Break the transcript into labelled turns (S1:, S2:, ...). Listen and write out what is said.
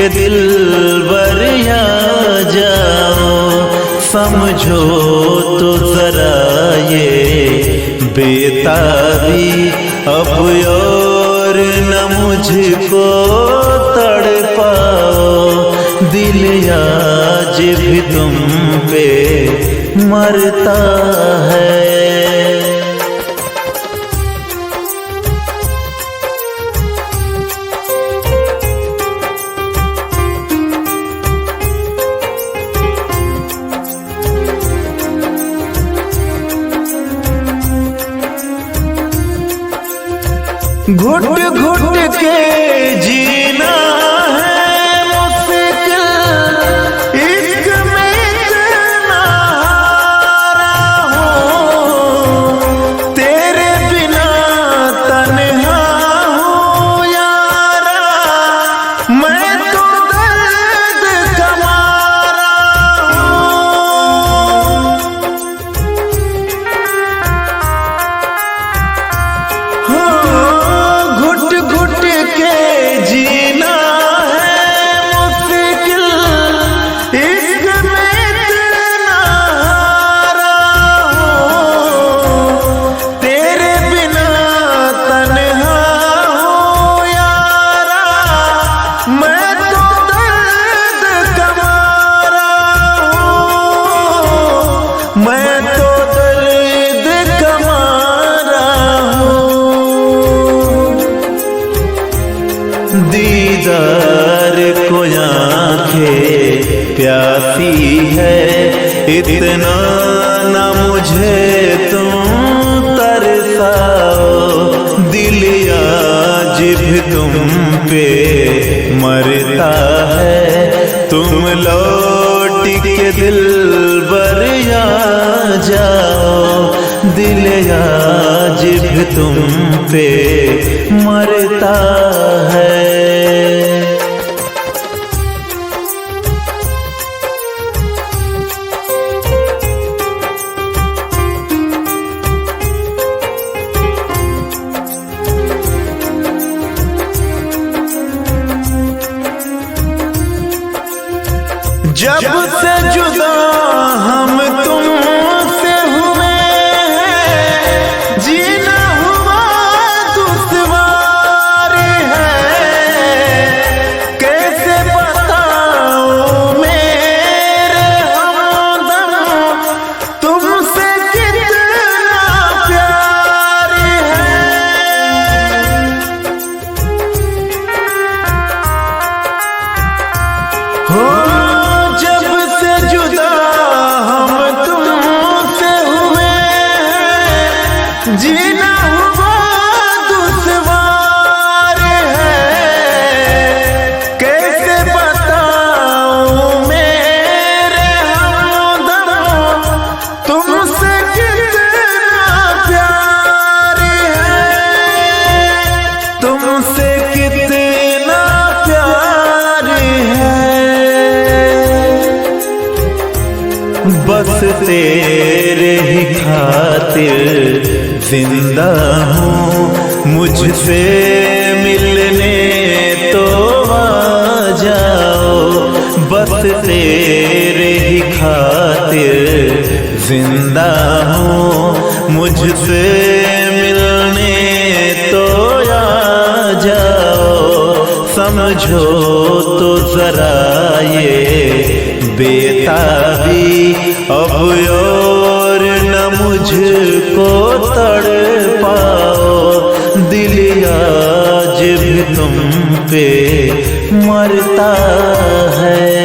S1: के दिल बरिया जाओ, समझो तो जरा ये बेताबी अब और न मुझको तड़पाओ। दिल आज भी तुम पे मरता है। घुट घुट के जीना है मुश्किल, इश्क में इतना हारा हूँ, तेरे बिना तन्हा हूँ यारा, मैं तो दर्द का मारा हूँ। मैं तो दर्द कमारा हूँ, दीदार को आँखें प्यासी है, इतना न मुझे तुम तरसाओ। दिल आज भी तुम पे मरता है, तुम लौट के दिल बरिया जाओ। दिल आज भी तुम पे मरता है। जब से जुदा हम तुमसे हुए हैं, जीना हुआ दुश्वार है। कैसे बताऊं मेरे हमदम, तुमसे कितना प्यार है। हो जीना हुआ दुश्वार है। कैसे बताऊं मेरे हमदम, तुमसे कितना प्यार है, तुमसे कितना प्यार है। बस तेरे ही खातिर जिंदा हूँ, मुझसे मिलने तो आ जाओ। बस तेरे ही खातिर जिंदा हूँ, मुझसे मिलने तो आ जाओ। समझो तो जरा ये बेताबी अब और न मुझको तड़पाओ। दिल आज भी तुम पे मरता है।